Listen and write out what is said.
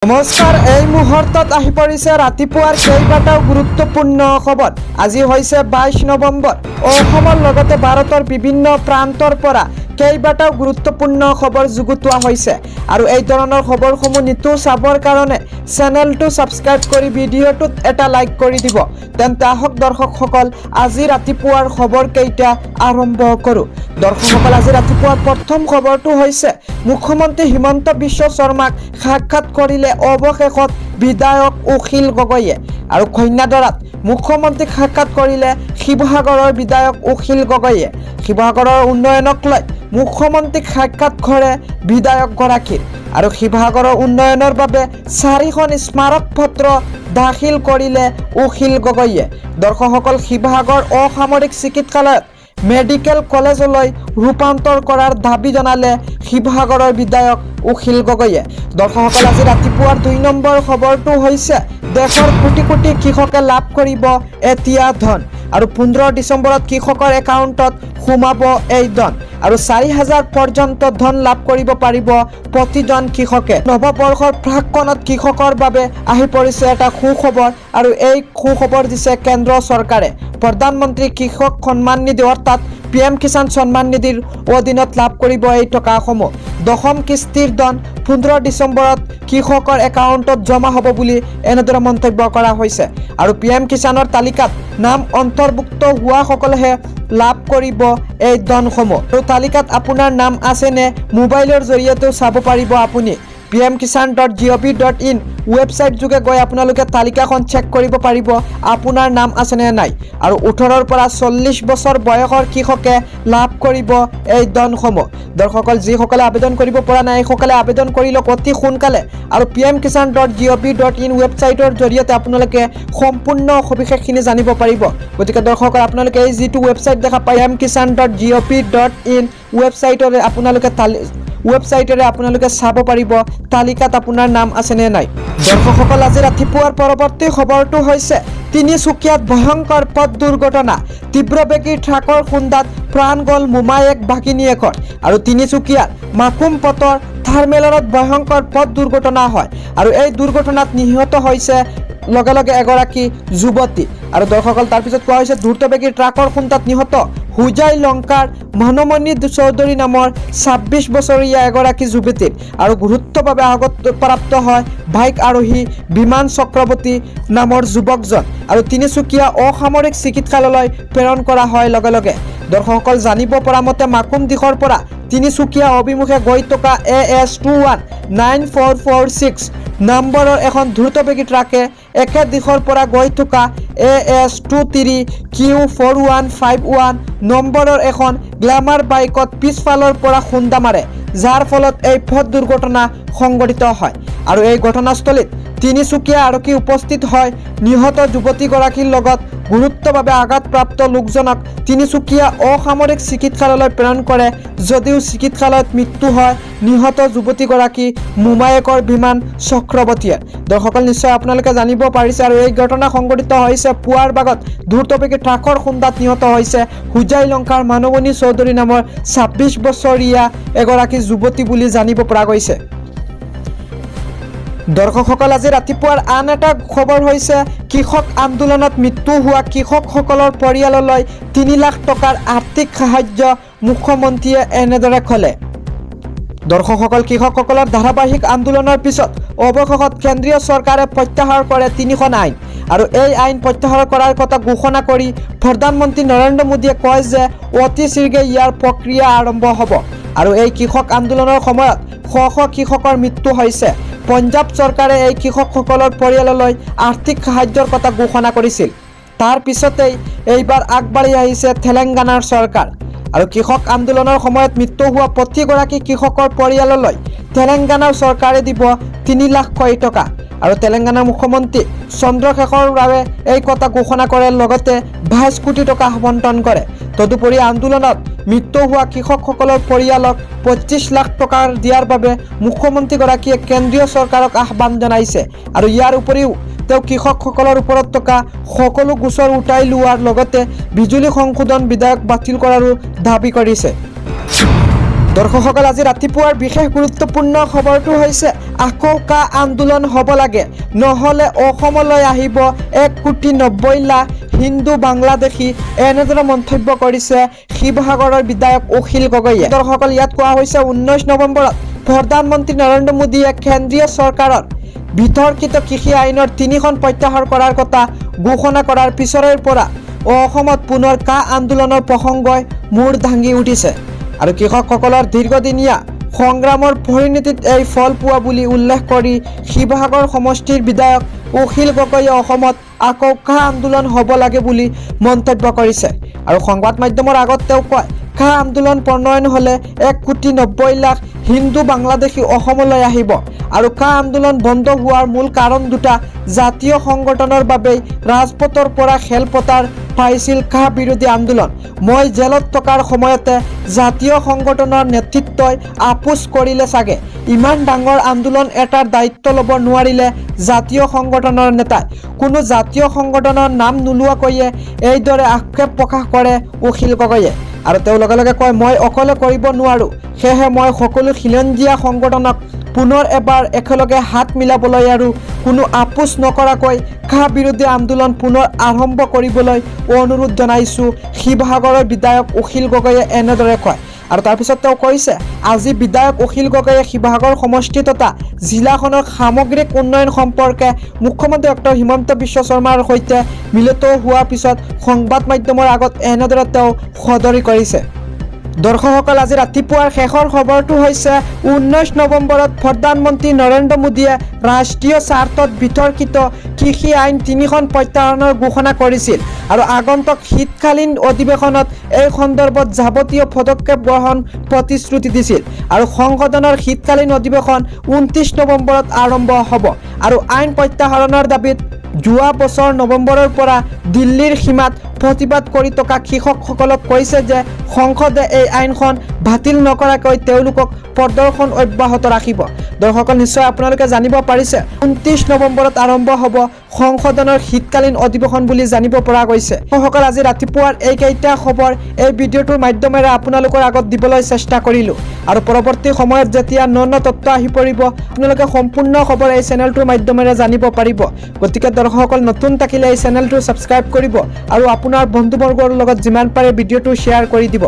নমস্কাৰ, এই মুহূৰ্তত আহি পৰিছে ৰাতিপুৱাৰ কেইবাটাও গুৰুত্বপূৰ্ণ খবৰ। আজি হৈছে 22 নৱেম্বৰ। অসমৰ লগতে ভাৰতৰ বিভিন্ন প্ৰান্তৰ পৰা কেইবাটাও গুৰুত্বপূৰ্ণ খবৰ যুগুতোৱা হৈছে আৰু এই ধৰণৰ খবৰসমূহ নিতৌ চাবৰ কাৰণে চেনেলটো ছাবস্ক্ৰাইব কৰি ভিডিঅ'টোত এটা লাইক কৰি দিব। তেন্তে আহক দৰ্শকসকল, আজি ৰাতিপুৱাৰ খবৰ কেইটা আৰম্ভ কৰোঁ। দৰ্শকসকল, আজি ৰাতিপুৱাৰ প্ৰথম খবৰটো হৈছে মুখ্যমন্ত্ৰী হিমন্ত বিশ্ব শৰ্মাক সাক্ষাৎ কৰিলে অৱশেষত বিধায়ক অখিল গগৈয়ে। আৰু কন্যাদৰাত মুখ্যমন্ত্ৰীক সাক্ষাৎ কৰিলে শিৱসাগৰৰ বিধায়ক অখিল গগৈয়ে। শিৱসাগৰৰ উন্নয়নক লৈ মুখ্যমন্ত্ৰীক সাক্ষাৎ কৰে বিধায়কগৰাকীৰ। আৰু শিৱসাগৰৰ উন্নয়নৰ বাবে 4খন স্মাৰক পত্ৰ দাখিল কৰিলে অখিল গগৈয়ে। দৰ্শকসকল, শিৱসাগৰ অসামৰিক চিকিৎসালয়ত মেডিকেল কলেজলৈ ৰূপান্তৰ কৰাৰ দাবী জনালে শিৱসাগৰৰ বিধায়ক অখিল গগৈয়ে। দৰ্শকসকল, আজি ৰাতিপুৱাৰ 2 নম্বৰ খবৰটো হৈছে দেশৰ কোটি কোটি কৃষকে লাভ কৰিব এতিয়া ধন। আৰু 15 ডিচেম্বৰত কৃষকৰ একাউণ্টত সোমাব এই ধন আৰু 4000 পৰ্যন্ত ধন লাভ কৰিব পাৰিব প্ৰতিজন কৃষকে। নৱবৰ্ষৰ প্ৰাক্কণত কৃষকৰ বাবে আহি পৰিছে এটা সুখবৰ আৰু এই সুখবৰ দিছে কেন্দ্ৰ চৰকাৰে। প্ৰধানমন্ত্ৰী কৃষক সন্মান নিধি অৰ্থাৎ PM কিষাণ সন্মান নিধিৰ অধীনত লাভ কৰিব এই টকাসমূহ। 10ম কিস্তিৰ ধন 15 ডিচেম্বৰত কৃষকৰ একাউণ্টত জমা হ'ব বুলি এনেদৰে মন্তব্য কৰা হৈছে। আৰু PM কিষাণৰ তালিকাত নাম অন্তৰ্ভুক্ত হোৱাসকলেহে লাভ কৰিব এই ধনসমূহ। আৰু তালিকাত আপোনাৰ নাম আছেনে মোবাইলৰ জৰিয়তেও চাব পাৰিব আপুনি। pmkisan.gov.in ৱেবছাইট যোগে গৈ আপোনালোকে তালিকাখন চেক কৰিব পাৰিব আপোনাৰ নাম আছেনে নাই। আৰু 18ৰ পৰা 40 বছৰ বয়সৰ কৃষকে লাভ কৰিব এই ধনসমূহ। দৰ্শকসকল, যিসকলে আবেদন কৰিব পৰা নাই এইসকলে আবেদন কৰি লওক অতি সোনকালে। আৰু pmkisan.gov.in ৱেবছাইটৰ জৰিয়তে আপোনালোকে সম্পূৰ্ণ সবিশেষখিনি জানিব পাৰিব। গতিকে দৰ্শকসকল, আপোনালোকে এই যিটো ৱেবছাইট দেখা পায় pmkisan.gov.in ৱেবছাইটেৰে আপোনালোকে চাব পাৰিব তালিকাত আপোনাৰ নাম আছেনে নাই। দৰ্শকসকল, আজি ৰাতিপুৱাৰ পৰৱৰ্তী খবৰটো হৈছে তিনিচুকীয়াত ভয়ংকৰ পথ দুৰ্ঘটনা। তীব্ৰবেগী ট্ৰাকৰ খুন্দাত প্ৰাণ গ'ল মোমায়েক ভাগিনীয়েকৰ। আৰু তিনিচুকীয়াৰ মাকুম পথৰ থাৰ্মেলত ভয়ংকৰ পথ দুৰ্ঘটনা হয় আৰু এই দুৰ্ঘটনাত নিহত হৈছে লগে লগে এগৰাকী যুৱতী। আৰু দৰ্শকসকল, তাৰপিছত কোৱা হৈছে দ্ৰুতবেগী ট্ৰাকৰ খুন্দাত নিহত হুজাই লংকাৰ মনোমণি চৌধুৰী নামৰ 26 বছৰীয়া এগৰাকী যুৱতীৰ। আৰু গুৰুত্বভাৱে আঘাতপ্ৰাপ্ত হয় বাইক আৰোহী বিমান চক্ৰৱৰ্তী নামৰ যুৱকজন। আৰু তিনিচুকীয়া অসামৰিক চিকিৎসালয়লৈ প্ৰেৰণ কৰা হয় লগে লগে। দৰ্শকসকল, জানিব পৰা মতে মাকুম দিশৰ পৰা তিনিচুকীয়া অভিমুখে গৈ থকা AS2194446 নম্বৰৰ এখন দ্ৰুতবেগী ট্ৰাকে একে দিশৰ পৰা গৈ থকা AS23Q4151 নম্বৰৰ এখন গ্লামাৰ বাইকত পিছফালৰ পৰা খুন্দা মাৰে, যাৰ ফলত এই পথ দুৰ্ঘটনা সংঘটিত হয়। আৰু এই ঘটনাস্থলীত তিনিচুকীয়া আৰক্ষী উপস্থিত হয় নিহত যুৱতীগৰাকীৰ লগত গুৰুত্বভাৱে আঘাতপ্ৰাপ্ত লোকজনক তিনিচুকীয়া অসামৰিক চিকিৎসালয়লৈ প্ৰেৰণ কৰে। যদিও চিকিৎসালয়ত মৃত্যু হয় নিহত যুৱতীগৰাকী মোমায়েকৰ বিমান চক্ৰৱৰ্তীয়ে। দৰ্শকসকল, নিশ্চয় আপোনালোকে জানিব পাৰিছে। আৰু এই ঘটনা সংঘটিত হৈছে পুৱাৰ ভাগত দ্ৰুতবেগী ট্ৰাকৰ খুন্দাত নিহত হৈছে হুজাই লংকাৰ মনোমণি চৌধুৰী নামৰ 26 বছৰীয়া এগৰাকী যুৱতী বুলি জানিব পৰা গৈছে। দৰ্শকসকল, আজি ৰাতিপুৱাৰ আন এটা খবৰ হৈছে কৃষক আন্দোলনত মৃত্যু হোৱা কৃষকসকলৰ পৰিয়াললৈ 3 লাখ টকাৰ আৰ্থিক সাহায্য মুখ্যমন্ত্ৰীয়ে এনেদৰে ক'লে। দৰ্শকসকল, কৃষকসকলৰ ধাৰাবাহিক আন্দোলনৰ পিছত অৱশেষত কেন্দ্ৰীয় চৰকাৰে প্ৰত্যাহাৰ কৰে 3খন আইন। আৰু এই আইন প্ৰত্যাহাৰ কৰাৰ কথা ঘোষণা কৰি প্ৰধানমন্ত্ৰী নৰেন্দ্ৰ মোদীয়ে কয় যে অতি শীঘ্ৰে ইয়াৰ প্ৰক্ৰিয়া আৰম্ভ হ'ব। আৰু এই কৃষক আন্দোলনৰ সময়ত শ শ কৃষকৰ মৃত্যু হৈছে। পঞ্জাৱ চৰকাৰে এই কৃষকসকলৰ পৰিয়াললৈ আৰ্থিক সাহায্যৰ কথা ঘোষণা কৰিছিল। তাৰ পিছতেই এইবাৰ আগবাঢ়ি আহিছে তেলেংগানাৰ চৰকাৰ। আৰু কৃষক আন্দোলনৰ সময়ত মৃত্যু হোৱা প্ৰতিগৰাকী কৃষকৰ পৰিয়াললৈ তেলেংগানাৰ চৰকাৰে দিব 3 লাখ টকা। আৰু তেলেংগানাৰ মুখ্যমন্ত্ৰী চন্দ্ৰশেখৰ ৰাৱে এই কথা ঘোষণা কৰে, লগতে 22 কোটি টকা আবণ্টন কৰে। তদুপৰি আন্দোলনত মৃত্যু হোৱা কৃষকসকলৰ পৰিয়ালক 25 লাখ টকা দিয়াৰ বাবে মুখ্যমন্ত্ৰীগৰাকীয়ে কেন্দ্ৰীয় চৰকাৰক আহ্বান জনাইছে। আৰু ইয়াৰ উপৰিও তেওঁ কৃষকসকলৰ ওপৰত থকা সকলো গোচৰ উঠাই লোৱাৰ লগতে বিজুলী সংশোধন বিধেয়ক বাতিল কৰাৰো দাবী কৰিছে। দৰ্শকসকল আজি ৰাতিপুৱাৰ বিশেষ গুৰুত্বপূৰ্ণ খবৰটো হৈছে আকৌ কা আন্দোলন হ'ব লাগে নহ'লে অসমলৈ আহিব 1,90,00,000 হিন্দু বাংলাদেশী এনেদৰে মন্তব্য কৰিছে শিৱসাগৰৰ বিধায়ক অখিল গগৈয়ে। দৰ্শকসকল ইয়াত কোৱা হৈছে 19 নৱেম্বৰত প্ৰধানমন্ত্ৰী নৰেন্দ্ৰ মোদীয়ে কেন্দ্ৰীয় চৰকাৰৰ বিতৰ্কিত কৃষি আইনৰ 3খন প্ৰত্যাহাৰ কৰাৰ কথা ঘোষণা কৰাৰ পিছৰে পৰা অসমত পুনৰ কা আন্দোলনৰ প্ৰসংগই মূৰ দাঙি উঠিছে আৰু কৃষকসকলৰ দীৰ্ঘদিনীয়া সংগ্ৰামৰ পৰিণতিত এই ফল পোৱা বুলি উল্লেখ কৰি শিৱসাগৰ সমষ্টিৰ বিধায়ক অখিল গগৈয়ে অসমত আকৌ কা আন্দোলন হ'ব লাগে বুলি মন্তব্য কৰিছে আৰু সংবাদ মাধ্যমৰ আগত তেওঁ কয় কা আন্দোলন প্ৰণয়ন হ'লে 1,90,00,000 হিন্দু বাংলাদেশী অসমলৈ আহিব আৰু কা আন্দোলন বন্ধ হোৱাৰ মূল কাৰণ দুটা জাতীয় সংগঠনৰ বাবেই ৰাজপথৰ পৰা খেলপথাৰ পাইছিল কা বিৰোধী আন্দোলন। মই জেলত থকাৰ সময়তে জাতীয় সংগঠনৰ নেতৃত্বই আপোচ কৰিলে চাগে ইমান ডাঙৰ আন্দোলন এটাৰ দায়িত্ব ল'ব নোৱাৰিলে জাতীয় সংগঠনৰ নেতাই কোনো জাতীয় সংগঠনৰ নাম নোলোৱাকৈয়ে এইদৰে আক্ষেপ প্ৰকাশ কৰে অখিল গগৈয়ে আৰু তেওঁ লগে লগে কয় মই অকলে কৰিব নোৱাৰোঁ সেয়েহে মই সকলো খিলঞ্জীয়া সংগঠনক পুনৰ এবাৰ একেলগে হাত মিলাবলৈ আৰু কোনো আপোচ নকৰাকৈ কা বিৰোধী আন্দোলন পুনৰ আৰম্ভ কৰিবলৈ অনুৰোধ জনাইছোঁ শিৱসাগৰৰ বিধায়ক অখিল গগৈয়ে এনেদৰে কয় আৰু তাৰপিছত তেওঁ কৈছে আজি বিধায়ক অখিল গগৈয়ে শিৱসাগৰ সমষ্টি তথা জিলাখনৰ সামগ্ৰিক উন্নয়ন সম্পৰ্কে মুখ্যমন্ত্ৰী ডক্টৰ হিমন্ত বিশ্ব শৰ্মাৰ সৈতে মিলিত হোৱাৰ পিছত সংবাদ মাধ্যমৰ আগত এনেদৰে তেওঁ সদৰি কৰিছে। দৰ্শকসকল আজি ৰাতিপুৱাৰ শেষৰ খবৰটো হৈছে 19 নৱেম্বৰত প্ৰধানমন্ত্ৰী নৰেন্দ্ৰ মোদীয়ে ৰাষ্ট্ৰীয় স্বাৰ্থত বিতৰ্কিত কৃষি আইন 3খন প্ৰত্যাহাৰৰ ঘোষণা কৰিছিল আৰু আগন্তুক শীতকালীন অধিৱেশনত এই সন্দৰ্ভত যাৱতীয় পদক্ষেপ গ্ৰহণ প্ৰতিশ্ৰুতি দিছিল আৰু সংসদনৰ শীতকালীন অধিৱেশন 29 নৱেম্বৰত আৰম্ভ হ'ব আৰু আইন প্ৰত্যাহাৰৰ দাবীত যোৱা বছৰ নৱেম্বৰৰ পৰা দিল্লীৰ সীমাত প্ৰতিবাদ কৰি থকা কৃষকসকলক কৈছে যে সংসদে এই আইনখন বাতিল নকৰাকৈ তেওঁলোকক প্ৰদৰ্শন অব্যাহত ৰাখিব। দৰ্শকসকল নিশ্চয় আপোনালোকে জানিব পাৰিছে 29 নৱেম্বৰত আৰম্ভ হ'ব সংসদনৰ শীতকালীন অধিৱেশন বুলি জানিব পৰা গৈছে। দৰ্শকসকল আজি ৰাতিপুৱাৰ এইকেইটা খবৰ এই ভিডিঅ'টোৰ মাধ্যমেৰে আপোনালোকৰ আগত দিবলৈ চেষ্টা কৰিলোঁ আৰু পৰৱৰ্তী সময়ত যেতিয়া ন তথ্য আহি পৰিব আপোনালোকে সম্পূৰ্ণ খবৰ এই চেনেলটোৰ মাধ্যমেৰে জানিব পাৰিব। গতিকে দৰ্শকসকল নতুন থাকিলে এই চেনেলটো ছাবস্ক্ৰাইব কৰিব আৰু আপোনাৰ বন্ধুবৰ্গৰ লগত যিমান পাৰে ভিডিঅ'টো শ্বেয়াৰ কৰি দিব।